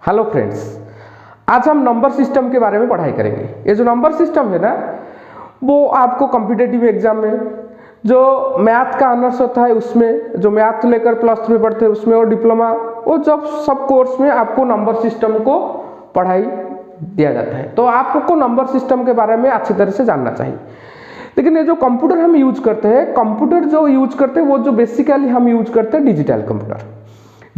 Hello friends, आज हम number system के बारे में पढ़ाई करेंगे। ये जो नंबर सिस्टम है ना, वो आपको कॉम्पिटिटिव एग्जाम में जो मैथ का ऑनर्स होता है उसमें, जो मैथ लेकर प्लस 3 में पढ़ते हैं उसमें, और डिप्लोमा, वो जब सब कोर्स में आपको नंबर सिस्टम को पढ़ाई दिया जाता है। तो आपको नंबर सिस्टम के बारे में अच्छी तरह से जानना चाहिए। लेकिन ये जो कंप्यूटर हम यूज करते हैं, कंप्यूटर जो यूज करते हैं वो जो बेसिकली हम यूज करते हैं digital computer.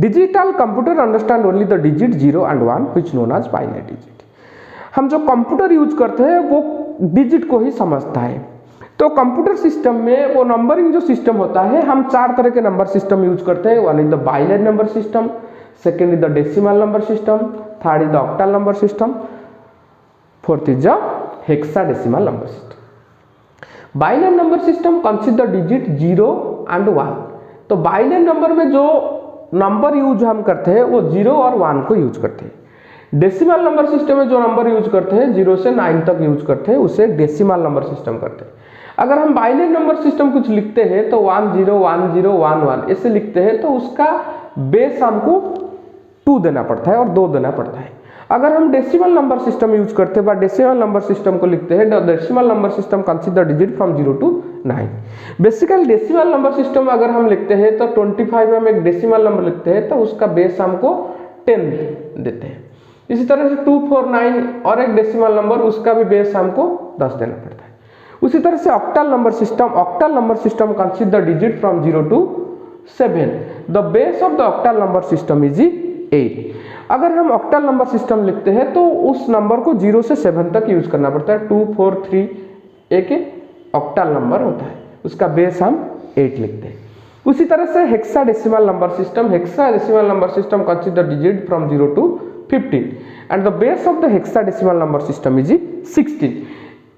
Digital computer understand only the digit 0 and 1 which known as binary digit. हम जो कंप्यूटर यूज करते हैं वो डिजिट को ही समझता है। तो कंप्यूटर सिस्टम में वो नंबरिंग जो सिस्टम होता है, हम 4 तरह के नंबर सिस्टम यूज करते हैं। One is the binary number system, second is the decimal number system, third is the octal number system, fourth is the hexadecimal number system. Binary number system consist the digit 0 and 1। तो binary number में जो number use हम करते हैं वो 0 और 1 को use करते हैं। डेसिमल नंबर सिस्टम में जो नंबर यूज करते हैं 0 से 9 तक यूज करते हैं, उसे डेसिमल नंबर सिस्टम करते हैं। अगर हम बाइनरी नंबर सिस्टम कुछ लिखते हैं तो 1 0 1 0 1 1 ऐसे लिखते हैं, तो उसका बेस हमको 2 देना पड़ता है और 2 देना पड़ता है। अगर हम डेसिमल नंबर सिस्टम यूज करते हैं, डेसिमल नंबर सिस्टम को लिखते हैं, decimal number system consist the digit from 0 to 9। Basically decimal number system अगर हम लिखते हैं तो 25 में हम एक डेसिमल नंबर लिखते हैं तो उसका बेस हमको 10 देते हैं। इसी तरह से 249 और एक डेसिमल नंबर, उसका भी बेस हमको 10 देना पड़ता है। उसी तरह से octal number system consist the digit from 0 to 7। The base of the octal number system is 8। अगर हम ऑक्टल नंबर सिस्टम लिखते हैं तो उस नंबर को 0 से 7 तक यूज करना पड़ता है। 2 4 3 एक ऑक्टल नंबर होता है, उसका बेस हम 8 लिखते हैं। उसी तरह से hexadecimal number system consist the digit from 0 to 15 and the base of the hexadecimal number system is 16।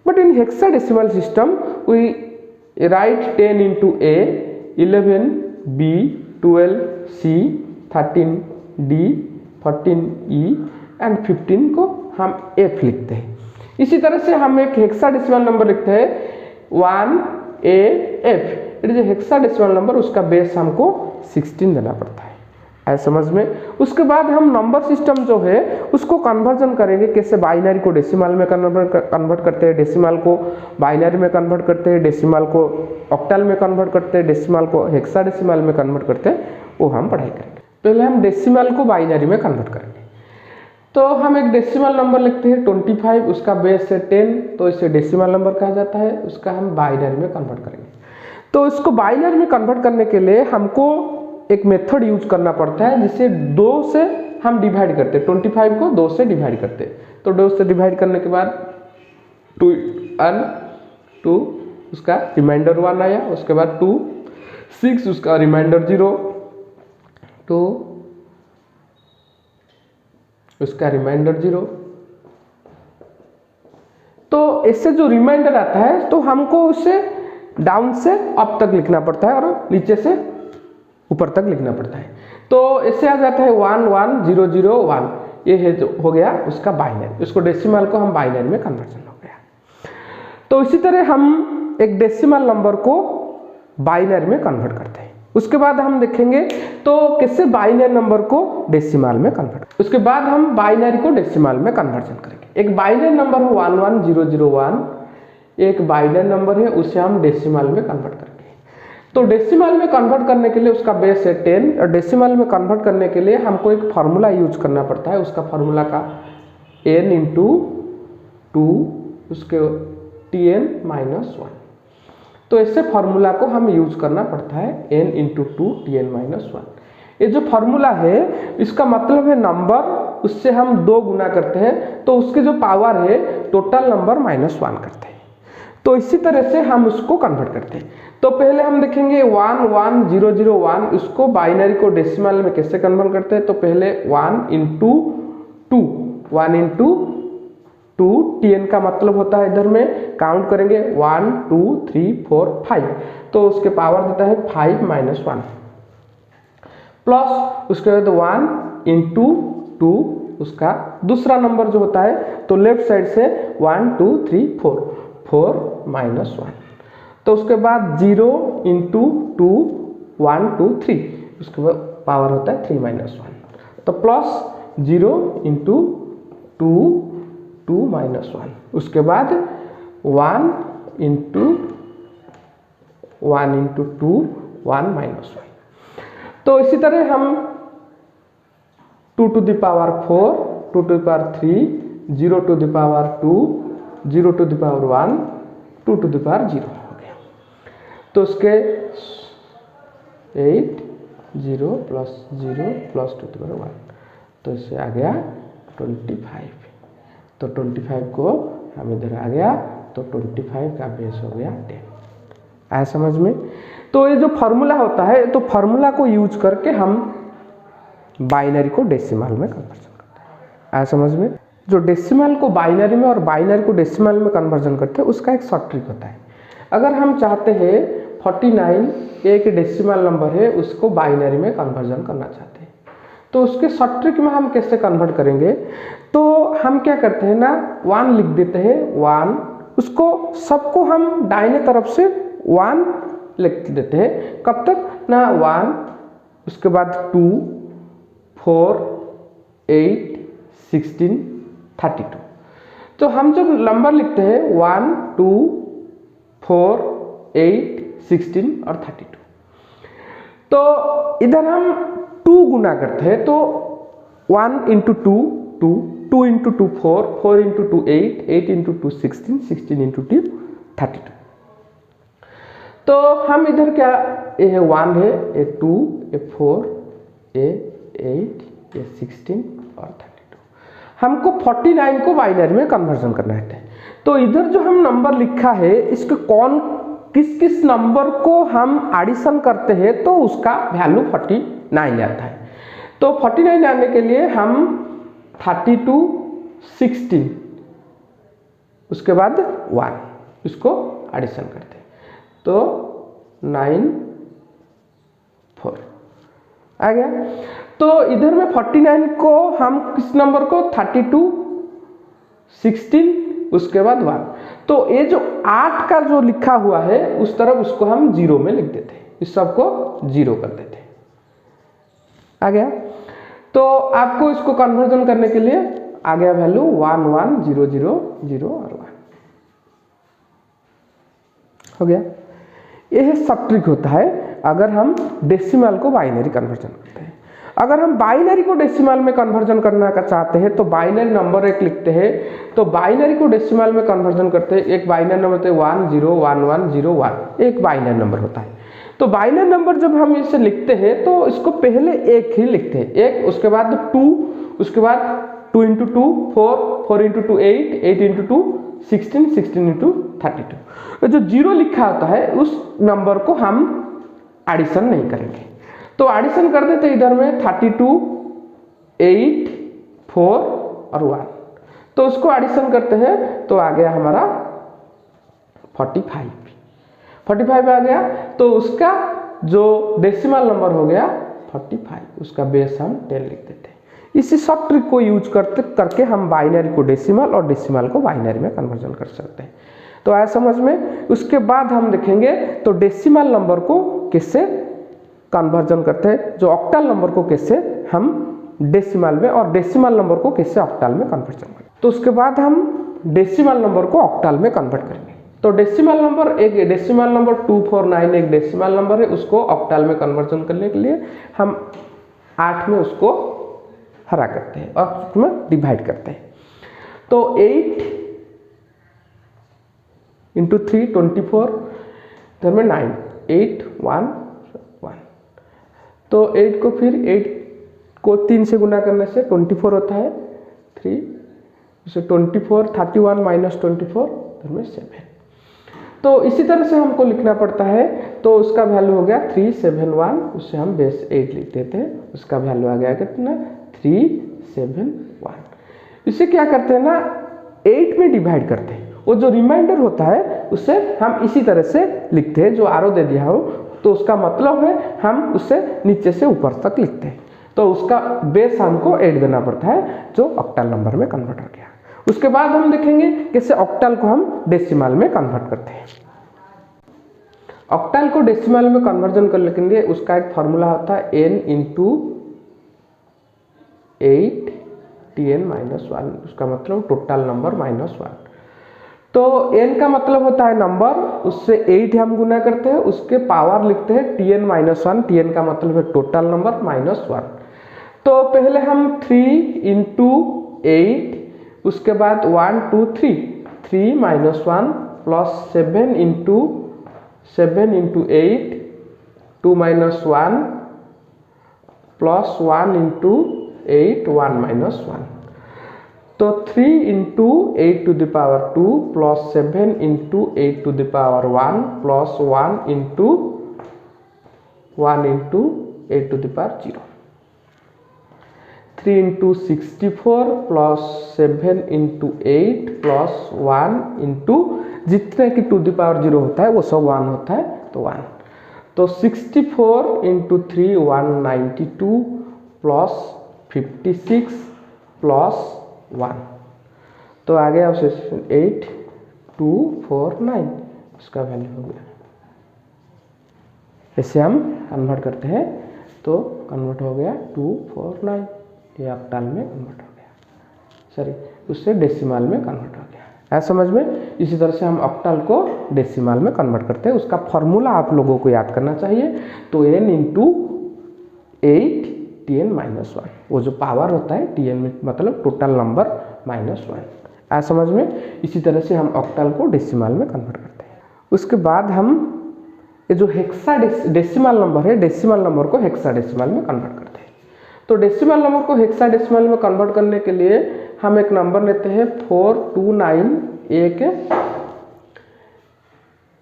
But in hexadecimal system we write 10 into A, 11 B, 12 C, 13 D, 14 E and 15 को हम F लिखते हैं। इसी तरह से हम एक hexadecimal number लिखते हैं 1 A F। It is hexadecimal number, उसका बेस हमको 16 देना पड़ता है। ऐसा समझ में। उसके बाद हम नंबर सिस्टम जो है उसको कन्वर्जन करेंगे। कैसे बाइनरी को डेसिमल में कन्वर्ट करते हैं, डेसिमल को बाइनरी में कन्वर्ट करते हैं, डेसिमल को ऑक्टल में कन्वर्ट करते हैं, डेसिमल को हेक्साडेसिमल में कन्वर्ट करते हैं, वो हम पढ़ाई करेंगे। पहले हम डेसिमल को बाइनरी में कन्वर्ट करेंगे। तो हम एक डेसिमल नंबर लिखते हैं 25, उसका बेस है 10, तो इसे डेसिमल नंबर कहा जाता है। उसका हम बाइनरी में कन्वर्ट करेंगे। तो इसको बाइनरी में कन्वर्ट करने के लिए हमको एक मेथड यूज करना पड़ता है, जिसे 2 से हम डिवाइड करते हैं। 25 को 2 से डिवाइड करते हैं। तो 2 से डिवाइड करने के बाद 2 1 2, उसका रिमाइंडर 1 आया। उसके बाद 2 6, उसका रिमाइंडर 0 2, उसका रिमाइंडर 0। तो इससे जो रिमाइंडर आता है तो हमको उसे डाउन से अप तक लिखना पड़ता है और नीचे से ऊपर तक लिखना पड़ता है। तो इससे आ जाता है 1 1 0 0 1। ये है जो हो गया उसका बाइनरी। उसको डेसिमल को हम बाइनरी में कन्वर्जन हो गया। तो इसी तरह हम एक डेसिमल नंबर को बाइनरी में कन्वर्ट करते हैं। उसके बाद हम देखेंगे तो कैसे बाइनरी नंबर को डेसिमल में कन्वर्ट। उसके बाद हम बाइनरी को डेसिमल में कन्वर्जन करेंगे। एक बाइनरी नंबर है 1 1 0 0 1, एक बाइनरी नंबर है, उसे हम डेसिमल में कन्वर्ट करेंगे। तो डेसिमल में कन्वर्ट करने के लिए उसका बेस है 10, और डेसिमल में कन्वर्ट करने के लिए हमको एक फार्मूला यूज करना पड़ता है। उसका फार्मूला का n into 2, उसके tn minus 1। तो ऐसे फार्मूला को हम यूज करना पड़ता है n into 2 tn minus 1। ये जो फार्मूला है इसका मतलब है नंबर, उससे हम 2 गुना करते हैं तो उसके जो पावर है टोटल नंबर -1 करते हैं। तो इसी तरह से हम उसको कन्वर्ट करते हैं। तो पहले हम देखेंगे 1 1 0 0 1, उसको बाइनरी को डेसिमल में कैसे कन्वर्ट करते हैं। तो पहले 1 into 2, 1 into 2, tn का मतलब होता है, इधर में काउंट करेंगे 1 2 3 4 5, तो उसके पावर देता है 5 - 1 प्लस उसके बाद 1 into 2, उसका दूसरा नंबर जो होता है तो लेफ्ट साइड से 1 2 3 4 4 - 1। तो उसके बाद 0 into 2 1 2 3, उसके बाद पावर होता है 3 - 1। तो प्लस 0 इंटू 2 2 माइनस 1, उसके बाद 1 इंटू 2 1 माइनस 1। तो इसी तरह हम 2 to the power 4, 2 to the power 3, 0 to the power 2, 0 to the power 1, 2 to the power 0 हो गया। तो उसके 8 0 plus 0 plus 2 to the power 1, तो इससे आ गया 25। तो 25 को हम इधर आ गया, तो 25 का बेस हो गया 10। आया समझ में? तो ये जो फॉर्मूला होता है, तो फॉर्मूला को यूज करके हम बाइनरी को डेसिमल में कन्वर्जन करते हैं। आया समझ में? जो डेसिमल को बाइनरी में और बाइनरी को डेसिमल में कन्वर्जन करते हैं, उसका एक शॉर्ट ट्रिक होता है। अगर हम चाहते हैं 49 एक डेसिमल नंबर है, उसको बाइनरी में कन्वर्जन करना चाहते हैं, तो उसके शॉर्ट ट्रिक में हम कैसे कन्वर्ट करेंगे? तो हम क्या करते हैं ना, 1 लिख देते हैं, 1, उसको सबको हम दाहिने तरफ से 1 लिख देते हैं। कब तक ना, 1, उसके बाद 2 4 8 16 32। तो हम जब नंबर लिखते हैं 1 2 4 8 16 और 32, तो इधर हम 2 गुना करते हैं, तो 1 into 2 2, 2 into 2 4, 4 into 2 8, 8 into 2 16, 16 into 2 32। तो हम इधर क्या, ये 1 है, ये 2, ये 4, ये 8, ये 16 और 32। हमको 49 को बाइनरी में कन्वर्जन करना है। तो इधर जो हम नंबर लिखा है, इसके किस किस नंबर को हम एडिशन करते हैं, तो उसका वैल्यू 49 आता है। तो 49 आने के लिए हम 32 16, उसके बाद 1, इसको एडिशन करते हैं, तो 9 4 आ गया। तो इधर में 49 को हम किस नंबर को, 32 16, उसके बाद 1। तो ये जो 8 का जो लिखा हुआ है, उस तरफ उसको हम 0 में लिख देते हैं, इस सबको 0 कर देते हैं। आ गया। तो आपको इसको कन्वर्जन करने के लिए आ गया वैल्यू 1 1 0 0 0 और 1 हो गया। यह सब ट्रिक होता है अगर हम डेसिमल को बाइनरी कन्वर्जन करते हैं। अगर हम बाइनरी को डेसिमल में कन्वर्जन करना चाहते हैं, तो बाइनरी नंबर एक लिखते हैं। तो बाइनरी को डेसिमल में कन्वर्जन करते हैं, एक बाइनरी नंबर होता है 1 0 1 1 0 1, एक बाइनरी नंबर होता है। तो बाइनरी नंबर जब हम इसे लिखते हैं, तो इसको पहले एक ही लिखते हैं, एक, उसके बाद 2, उसके बाद 2 इंटू 2 4, 4 इंटू 2 8, 8 इंटू 2 16, 16 इंटू 32। जो 0 लिखा होता है, उस नंबर को हम एडिशन नहीं करेंगे। तो एडिशन कर देते इधर में 32 8 4 और 1, तो उसको एडिशन करते हैं, तो आ गया हमारा 45 आ गया। तो उसका जो डेसिमल नंबर हो गया 45, उसका बेस हम 10 लिख देते हैं। इसी सब ट्रिक को यूज करके हम बाइनरी को डेसिमल और डेसिमल को बाइनरी में कन्वर्जन कर सकते हैं। तो आया समझ में? उसके बाद हम देखेंगे तो डेसिमल नंबर को कैसे कन्वर्जन करते हैं, जो ऑक्टल नंबर को कैसे हम डेसिमल में, और डेसिमल नंबर को कैसे ऑक्टल में कन्वर्जन करें। तो उसके बाद हम डेसिमल नंबर को ऑक्टल में कन्वर्ट करेंगे। तो डेसिमल नंबर, एक डेसिमल नंबर 249 एक डेसिमल नंबर है, उसको ऑक्टल में कन्वर्जन करने के लिए हम 8 में उसको हरा करते हैं और उसमें डिवाइड करते हैं। तो 8 इंटू 3 24, इधर में 9 8 1 1। तो 8 को फिर 8 को 3 से गुना करने से 24 होता है, 3 उसे 24 31 माइनस 24, इधर में 7। तो इसी तरह से हमको लिखना पड़ता है। तो उसका वैल्यू हो गया 371, उससे हम बेस 8 लिख देते हैं, उसका वैल्यू आ गया कितना 371। इसे क्या करते हैं ना, 8 में डिवाइड करते हैं, वो जो रिमाइंडर होता है उसे हम इसी तरह से लिखते हैं, जो आरो दे दिया हो, तो उसका मतलब है हम उसे नीचे से ऊपर तक लिखते हैं। तो उसका बेस हमको 8 देना पड़ता है, जो ऑक्टल नंबर में कन्वर्ट हो गया। उसके बाद हम देखेंगे कैसे ऑक्टल को हम डेसिमल में कन्वर्ट करते हैं। ऑक्टल को डेसिमल में कन्वर्जन करने के लिए उसका एक फॉर्मूला होता है n इंटू 8 Tn-1, उसका मतलब टोटल नंबर -1। तो n का मतलब होता है नंबर, उससे 8 हम गुना करते हैं, उसके पावर लिखते हैं Tn-1। Tn का मतलब है टोटल नंबर -1। तो पहले हम 3 इंटू 8, उसके बाद 1 2 3 3 -1 प्लस 7 इंटू 8 2 -1 प्लस 1 इंटू 8 1 -1। तो 3 into 8 to the power 2 plus 7 into 8 to the power 1 plus 1 into 8 to the power 0। 3 into 64 plus 7 into 8 plus 1 into जितने की टू द पावर 0 होता है वो सब 1 होता है, तो 1। तो 64 इंटू 3 192 प्लस 56 प्लस 1। तो आ गया उसे 8 2 4 9, इसका वैल्यू हो गया। ऐसे हम कन्वर्ट करते हैं तो कन्वर्ट हो गया 2 4 9, ये ऑक्टल में कन्वर्ट हो गया, सॉरी उससे डेसिमल में कन्वर्ट हो गया। है समझ में? इसी तरह से हम ऑक्टल को डेसिमल में कन्वर्ट करते हैं। उसका फॉर्मूला आप लोगों को याद करना चाहिए। तो n इंटू 8 Tn-1, वो जो पावर होता है Tn मतलब टोटल नंबर -1। है समझ में? इसी तरह से हम ऑक्टल को डेसिमल में कन्वर्ट करते हैं। उसके बाद हम ये जो हेक्सा डेसिमल नंबर है, डेसिमल नंबर को हेक्सा डेसिमल में कन्वर्ट करते हैं। तो डेसिमल नंबर को हेक्सा डेसिमल में कन्वर्ट करने के लिए हम एक नंबर लेते हैं 429, एक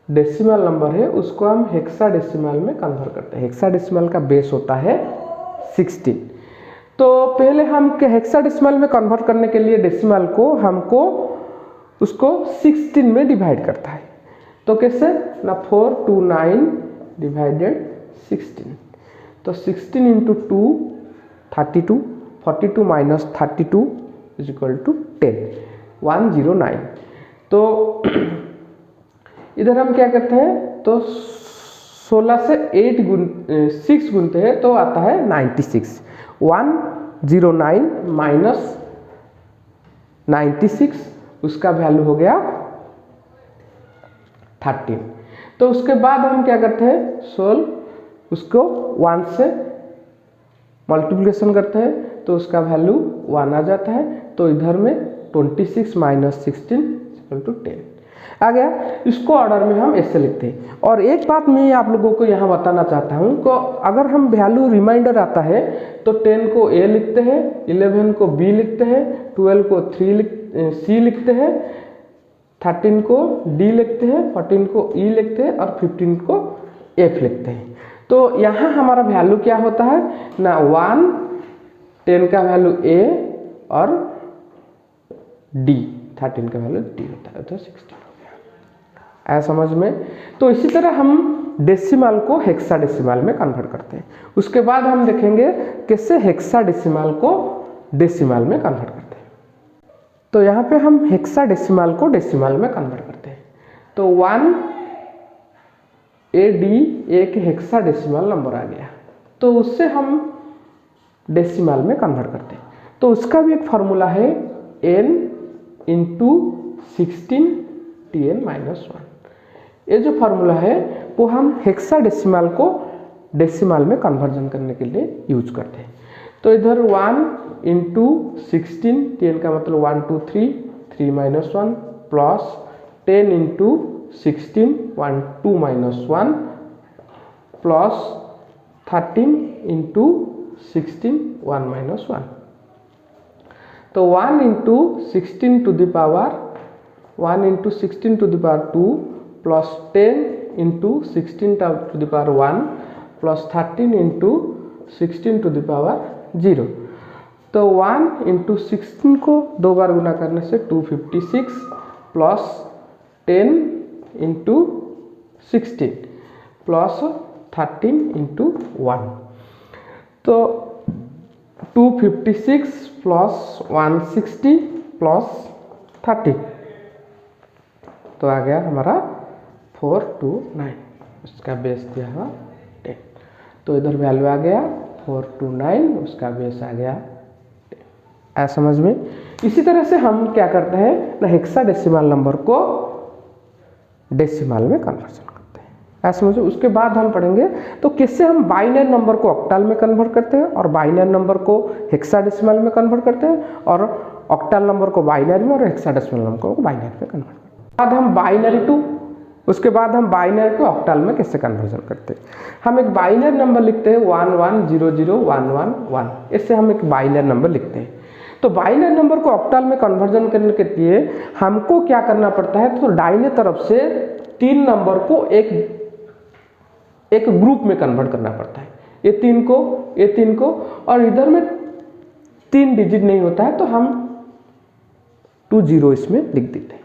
डेसिमल नंबर है, उसको हम हेक्सा डेसिमल में कन्वर्ट करते हैं। हेक्सा डेसिमल का बेस होता है 16। तो पहले हम हेक्सा डेसिमल में कन्वर्ट करने के लिए डेसिमल को हमको उसको 16 में डिवाइड करता है। तो कैसे ना, 429 डिवाइडेड 16, तो 16 into 2 32, 42 minus 32 is equal to 10, 109। तो इधर हम क्या करते हैं, तो 16 से 6 गुनते हैं तो आता है 96। 109 माइनस 96, उसका वैल्यू हो गया 13। तो उसके बाद हम क्या करते हैं, 16 उसको 1 से मल्टीप्लिकेशन करते हैं तो उसका वैल्यू 1 आ जाता है। तो इधर में 26 माइनस 16 इक्वल टू 10 आ गया। इसको ऑर्डर में हम ऐसे लिखते हैं। और एक बात मैं आप लोगों को यहाँ बताना चाहता हूँ कि अगर हम वैल्यू रिमाइंडर आता है तो 10 को A लिखते हैं, 11 को B लिखते हैं, 12 को C लिखते हैं, 13 को D लिखते हैं, 14 को E लिखते हैं और 15 को F लिखते हैं। तो यहाँ हमारा वैल्यू क्या होता है ना, 1, 10 का वैल्यू A और D, 13 का वैल्यू D होता है, तो 16 हो गया। ऐसा समझ में? तो इसी तरह हम डेसिमल को हेक्सा डेसिमल में कन्वर्ट करते हैं। उसके बाद हम देखेंगे कैसे हेक्सा डेसिमल को डेसिमल में कन्वर्ट करते हैं। तो यहाँ पे हम हेक्सा डेसिमल को डेसिमल में कन्वर्ट करते हैं। तो 1 AD एक हेक्सा डेसिमल नंबर आ गया, तो उससे हम डेसिमल में कन्वर्ट करते हैं। तो उसका भी एक फार्मूला है n इंटू 16 Tn-1। ये जो फार्मूला है वो हम हेक्सा डेसिमल को डेसिमल में कन्वर्जन करने के लिए यूज करते हैं। तो इधर 1 इंटू 16, Tn का मतलब 1 2 3 3 minus 1 plus 10 into 16 1 2 minus 1 plus 13 into 16 1 minus 1। तो 1 into 16 to the power 1 into 16 to the power 2 plus 10 into 16 to the power 1 plus 13 into 16 to the power 0। तो 1 इंटू 16 को 2 बार गुना करने से 256 प्लस 10 इंटू 16 प्लस 13 इंटू 1। तो 256 plus 160 plus 30, तो आ गया हमारा 429, उसका बेस दिया हुआ 10। तो इधर वैल्यू आ गया 429, उसका बेस आ गया 10। आया समझ में। इसी तरह से हम क्या करते हैं ना, हेक्साडेसिमल नंबर को डेसिमल में कन्वर्जन करते हैं, आया समझ में। उसके बाद हम पढ़ेंगे तो कैसे हम बाइनरी नंबर को ऑक्टल में कन्वर्ट करते हैं और बाइनरी नंबर को हेक्साडेसिमल में कन्वर्ट करते हैं और ऑक्टल नंबर को बाइनरी में और हेक्साडेसिमल नंबर को बाइनरी में कन्वर्ट करते हैं। बाद हम बाइनरी टू, उसके बाद हम बाइनरी टू ऑक्टल में कैसे कन्वर्जन करते हैं। हम एक बाइनरी नंबर लिखते हैं 11001111, इससे हम एक बाइनरी नंबर लिखते हैं। तो बाइनरी नंबर को ऑक्टल में कन्वर्जन करने के लिए हमको क्या करना पड़ता है, तो दाहिने तरफ से 3 नंबर को एक ग्रुप में कन्वर्ट करना पड़ता है, ये 3 को, और इधर में 3 डिजिट नहीं होता है तो हम 20 इसमें लिख देते हैं।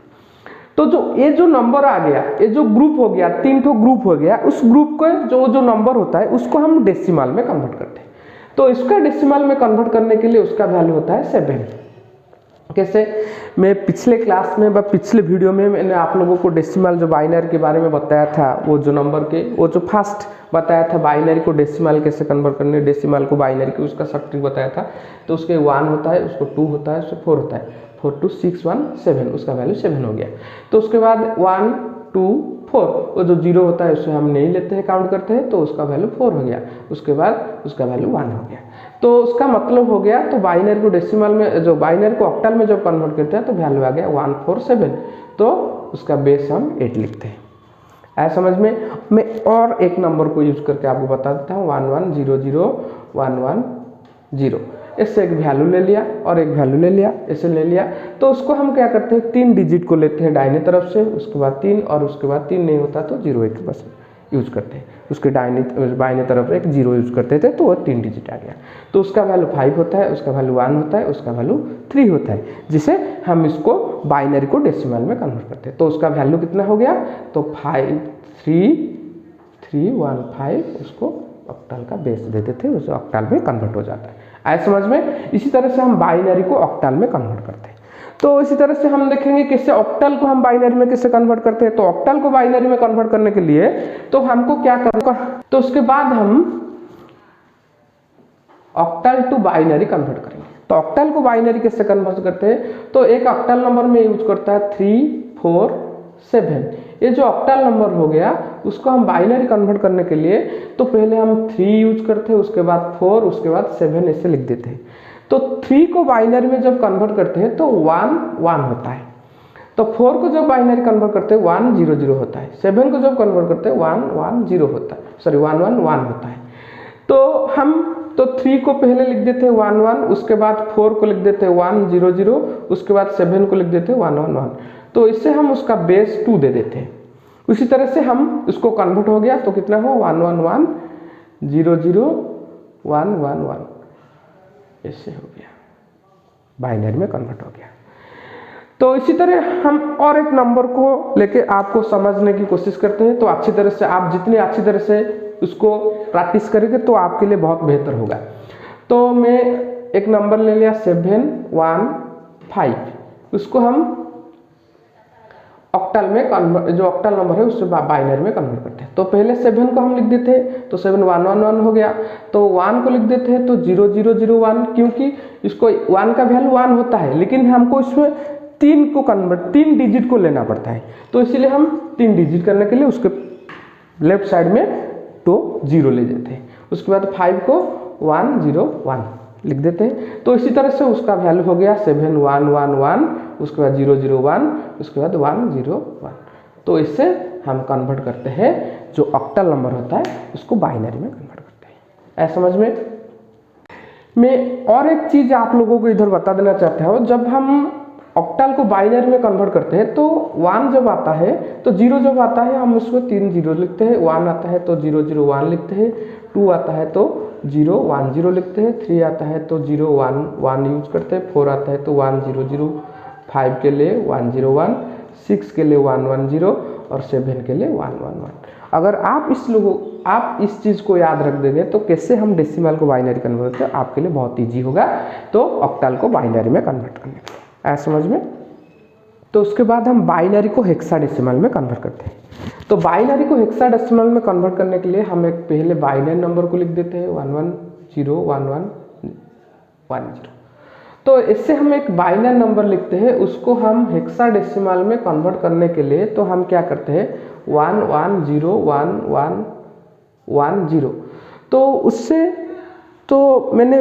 तो ये जो नंबर आ गया, ये जो ग्रुप हो गया, 3 ठो ग्रुप हो गया, उस ग्रुप का जो नंबर होता है उसको हम डेसिमल में कन्वर्ट करते हैं। तो इसका डेसिमल में कन्वर्ट करने के लिए उसका वैल्यू होता है 7। कैसे, मैं पिछले क्लास में व पिछले वीडियो में मैंने आप लोगों को डेसिमल जो बाइनरी के बारे में बताया था, वो जो नंबर के वो जो फर्स्ट बताया था बाइनरी को डेसिमल कैसे कन्वर्ट करने, डेसिमल को बाइनरी को, उसका सब ट्रिक बताया था। तो उसके 1 होता है, उसको 2 होता है, उसको 4 होता है, 4 2 6 1 7, उसका वैल्यू 7 हो गया। तो उसके बाद 1 2 4, वो जो 0 होता है उससे हम नहीं लेते हैं, काउंट करते हैं, तो उसका वैल्यू 4 हो गया। उसके बाद उसका वैल्यू 1 हो गया। तो उसका मतलब हो गया, तो बाइनरी को डेसिमल में, जो बाइनरी को ऑक्टल में जब कन्वर्ट करते हैं तो वैल्यू आ गया 147, तो उसका बेस हम 8 लिखते हैं, ऐसा समझ में। मैं और एक नंबर को यूज करके आपको बता देता हूँ, 11001110, इससे एक वैल्यू ले लिया और एक वैल्यू ले लिया, ऐसे ले लिया। तो उसको हम क्या करते हैं, 3 डिजिट को लेते हैं दाहिने तरफ से, उसके बाद 3, और उसके बाद 3 नहीं होता तो 0 एक बस यूज करते हैं, उसके बाइने तरफ एक 0 यूज करते थे, तो वो 3 डिजिट आ गया। तो उसका वैल्यू 5 होता है, उसका वैल्यू 1 होता है, उसका वैल्यू 3 होता है, जिसे हम इसको बाइनरी को डेसिमल में कन्वर्ट करते हैं। तो उसका वैल्यू कितना हो गया, तो 5335, उसको ऑक्टल का बेस दे देते हैं, उसे ऑक्टल में कन्वर्ट हो जाता है, ऐसा समझ में। इसी तरह से हम बाइनरी को ऑक्टल में कन्वर्ट करते हैं। तो इसी तरह से हम देखेंगे कैसे ऑक्टल को हम बाइनरी में कैसे कन्वर्ट करते हैं। तो ऑक्टल को बाइनरी में कन्वर्ट करने के लिए तो हमको क्या करना, तो उसके बाद हम ऑक्टल टू बाइनरी कन्वर्ट करेंगे। तो ऑक्टल को बाइनरी कैसे कन्वर्ट करते हैं, तो एक ऑक्टल नंबर में यूज करता है 3 4 7। ये जो ऑक्टल नंबर हो गया उसको हम बाइनरी कन्वर्ट करने के लिए तो पहले हम 3 यूज करते हैं, उसके बाद 4, उसके बाद 7 ऐसे लिख देते हैं। तो 3 को बाइनरी में जब कन्वर्ट करते हैं तो 1 1 होता है। तो 4 को जब बाइनरी कन्वर्ट करते हैं 1 0 0 होता है। 7 को जब कन्वर्ट करते हैं 1 1 0 होता है, सॉरी 1 1 1 होता है। तो हम 3 को पहले लिख देते हैं 1 1, उसके बाद 4 को लिख देते हैं 1 0 0, उसके बाद 7 को लिख देते हैं 1 1 1। तो इससे हम उसका बेस 2 दे देते हैं। उसी तरह से हम इसको कन्वर्ट हो गया तो कितना हो 1 1 1 0 0 1 1 1, ऐसे हो गया, बाइनरी में कन्वर्ट हो गया। तो इसी तरह हम और एक नंबर को लेके आपको समझने की कोशिश करते हैं। तो अच्छी तरह से आप जितनी अच्छी तरह से उसको प्रैक्टिस करेंगे तो आपके लिए बहुत बेहतर होगा। तो मैं एक नंबर ले लिया 715, उसको हम ऑक्टल में जो ऑक्टल नंबर है उससे बाइनरी में कन्वर्ट करते हैं। तो पहले 7 को हम लिख देते हैं, तो 7 1 1 1 हो गया। तो 1 को लिख देते हैं तो 0 0 0 1, क्योंकि इसको 1 का वैल्यू 1 होता है, लेकिन हमको इसमें 3 डिजिट को लेना पड़ता है। तो इसीलिए हम 3 डिजिट करने के लिए उसके लेफ्ट साइड में तो 0 ले देते हैं। उसके बाद 5 को 1 0 1 लिख देते हैं। तो इसी तरह से उसका वैल्यू हो गया 7 1 1 1, उसके बाद 0 0 1, उसके बाद 1 0 1। तो इससे हम कन्वर्ट करते हैं, जो ऑक्टल नंबर होता है उसको बाइनरी में कन्वर्ट करते हैं, ऐसा समझ में। मैं और एक चीज़ आप लोगों को इधर बता देना चाहता हूँ, जब हम ऑक्टल को बाइनरी में कन्वर्ट करते हैं तो 1 जब आता है तो 0 जब आता है हम उसको 3 0 लिखते हैं, 1 आता है तो 0 0 1 लिखते हैं, 2 आता है तो 0 1 0 लिखते हैं, 3 आता है तो 0 1 1 यूज करते हैं, 4 आता है तो 1 0 0, 5 के लिए 1 0 1, 6 के लिए 1 1 0 और 7 के लिए 1 1 1। अगर आप इस चीज़ को याद रख देंगे तो कैसे हम डेसिमल को बाइनरी कन्वर्ट करते हैं आपके लिए बहुत ईजी होगा। तो ऑक्टल को बाइनरी में कन्वर्ट करने के लिए, ऐसा समझ में। तो उसके बाद हम बाइनरी को हेक्साडेसिमल में कन्वर्ट करते हैं। तो बाइनरी को हेक्साडेसिमल में कन्वर्ट करने के लिए हम एक पहले बाइनरी नंबर को लिख देते हैं 1 1 0 1 1 1 0। तो तो इससे हम एक बाइनरी नंबर लिखते हैं, उसको हम हेक्साडेसिमल में कन्वर्ट करने के लिए तो हम क्या करते हैं 1 1 0 1 1 1 0। तो उससे तो मैंने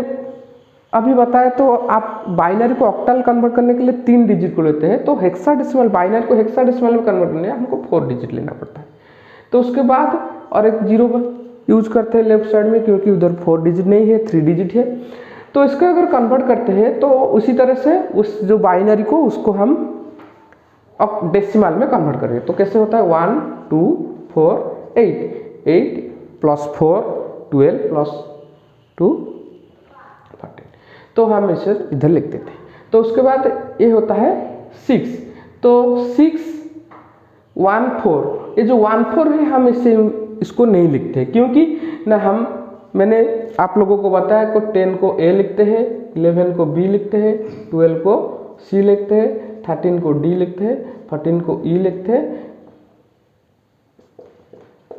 अभी बताया, तो आप बाइनरी को ऑक्टल कन्वर्ट करने के लिए 3 डिजिट को लेते हैं, तो हेक्साडेसिमल बाइनरी को हेक्साडेसिमल में कन्वर्ट करने हमको 4 डिजिट लेना पड़ता है। तो उसके बाद और एक 0 यूज करते हैं लेफ्ट साइड में, क्योंकि उधर 4 डिजिट नहीं है 3 डिजिट है। तो इसको अगर कन्वर्ट करते हैं तो उसी तरह से उस जो बाइनरी को उसको हम डेसिमल में कन्वर्ट करेंगे। तो कैसे होता है 1 2 4 8 8 प्लस 4 12 प्लस 2 14। तो हम इसे इधर लिख देते हैं। तो उसके बाद ये होता है 6। तो 6 1 4, ये जो 1 4 है हम इसको नहीं लिखते, क्योंकि ना मैंने आप लोगों को बताया को 10 को A लिखते हैं, 11 को B लिखते हैं, 12 को C लिखते हैं, 13 को D लिखते हैं, 14 को E लिखते हैं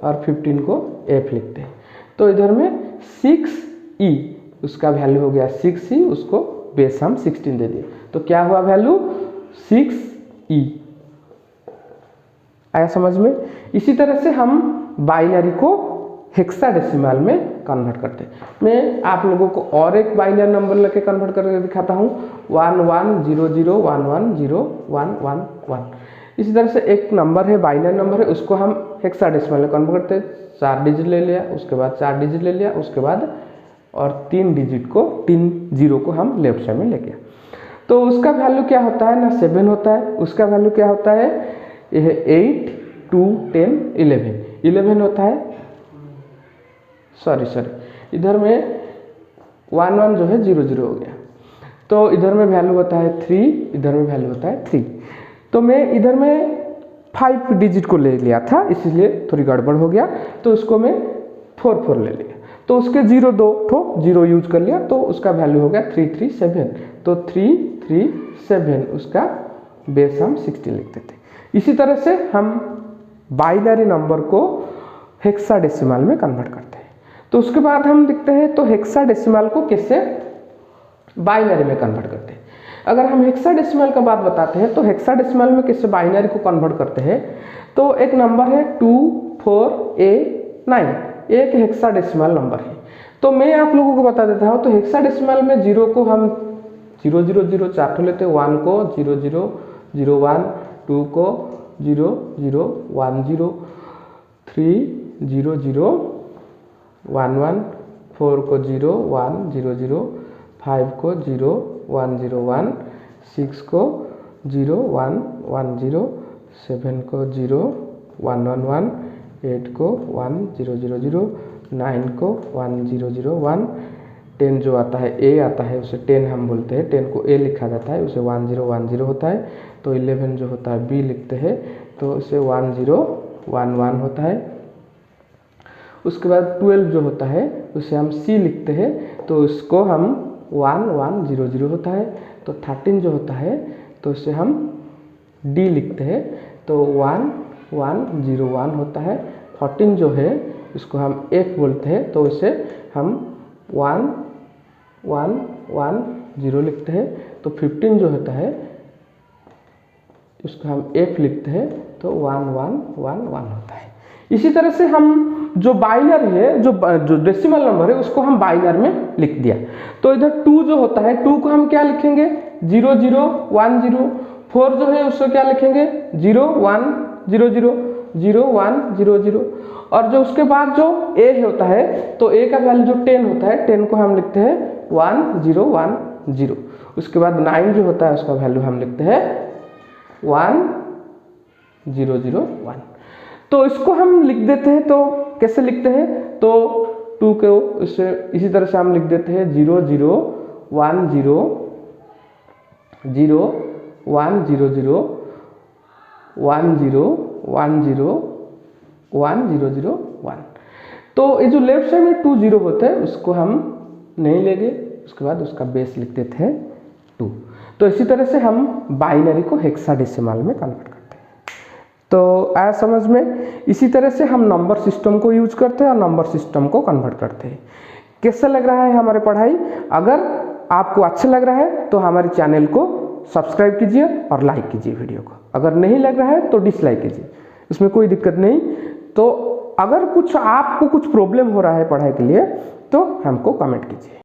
और 15 को F लिखते हैं। तो इधर में 6E उसका वैल्यू हो गया 6E, उसको बेस हम 16 दे दिए। तो क्या हुआ वैल्यू 6E। आया समझ में? इसी तरह से हम बाइनरी को हेक्साडेसिमल में कन्वर्ट करते हैं। मैं आप लोगों को और एक बाइनरी नंबर लेके कन्वर्ट करके दिखाता हूँ 1 1 0 0 1 1 0 1 1 1। इसी तरह से एक नंबर है, बाइनरी नंबर है, उसको हम हेक्साडेसिमल में कन्वर्ट करते हैं। 4 डिजिट ले लिया, उसके बाद 4 डिजिट ले लिया, उसके बाद और 3 डिजिट को 3 0 को हम लेफ्ट साइड में ले गया। तो उसका वैल्यू क्या होता है ना 7 होता है। उसका वैल्यू क्या होता है, यह 8 2 10 11 11 होता है। सॉरी इधर में 1 1 जो है 0 0 हो गया। तो इधर में वैल्यू होता है 3, इधर में वैल्यू होता है 3। तो मैं इधर में 5 डिजिट को ले लिया था, इसलिए थोड़ी गड़बड़ हो गया। तो उसको मैं 4 4 ले लिया, तो उसके 0 2 ठो 0 यूज कर लिया, तो उसका वैल्यू हो गया 3 3 7। तो 3 3 7 उसका बेस हम 16 लिख देते। इसी तरह से हम बाइनरी नंबर को हेक्साडेसिमल में कन्वर्ट करते हैं। तो उसके बाद हम लिखते हैं तो हेक्साडेसिमल को कैसे बाइनरी में कन्वर्ट करते हैं। अगर हम हेक्साडेसिमल का बात बताते हैं तो हेक्साडेसिमल में कैसे बाइनरी को कन्वर्ट करते हैं। तो एक नंबर है 2 4 8 9, एक हेक्साडेसिमल नंबर है। तो मैं आप लोगों को बता देता हूँ, तो हेक्साडेसिमल में 0 को हम 0 0 0 4 ठो लेते हैं, 1 को 0 0 0 1, 2 को 0 0 1 0, 3 0 0 1 1, 4 को 0 1 0 0, 5 को 0 1 0 1, 6 को 0 1 1 0, 7 को 0 1 1 1, 8 को 1 0 0 0, 9 को 1 0 0 1, 10 जो आता है A आता है उसे 10 हम बोलते हैं, 10 को A लिखा जाता है, उसे 1 0 1 0 होता है। तो 11 जो होता है B लिखते हैं, तो उसे 1 0 1 1 होता है। उसके बाद 12 जो होता है उसे हम C लिखते हैं, तो उसको हम 1 1 0 0 होता है। तो 13 जो होता है तो उसे हम D लिखते हैं, तो 1 1 0 1 होता है। 14 जो है उसको हम F बोलते हैं, तो उसे हम 1 1 1 0 लिखते हैं। तो 15 जो होता है उसको हम F लिखते हैं, तो 1 1 1 1 होता है। इसी तरह से हम जो बाइनरी है, जो डेसिमल नंबर है, उसको हम बाइनरी में लिख दिया। तो इधर 2 जो होता है, 2 को हम क्या लिखेंगे 0 0 1 0। 4 जो है उसको क्या लिखेंगे 0 1 0 0 0 1 0 0। और जो उसके बाद जो A होता है, तो A का वैल्यू जो 10 होता है, 10 को हम लिखते हैं 1 0 1 0। उसके बाद 9 जो होता है उसका वैल्यू हम लिखते हैं 1 0 0 1। तो इसको हम लिख देते हैं। तो कैसे लिखते हैं, तो 2 को इसी तरह से हम लिख देते हैं 0 0 1 0 0 1 0 0 1 0 1 0 1 0 0 1। तो ये जो लेफ्ट साइड में 2 0 होते हैं उसको हम नहीं लेंगे, उसके बाद उसका बेस लिख देते हैं 2। तो इसी तरह से हम बाइनरी को हेक्साडेसिमल में कन्वर्ट करते हैं। तो आया समझ में? इसी तरह से हम नंबर सिस्टम को यूज करते हैं और नंबर सिस्टम को कन्वर्ट करते हैं। कैसा लग रहा है हमारे पढ़ाई? अगर आपको अच्छा लग रहा है तो हमारे चैनल को सब्सक्राइब कीजिए और लाइक कीजिए वीडियो को। अगर नहीं लग रहा है तो डिसलाइक कीजिए, इसमें कोई दिक्कत नहीं। तो अगर कुछ आपको कुछ प्रॉब्लम हो रहा है पढ़ाई के लिए तो हमको कमेंट कीजिए।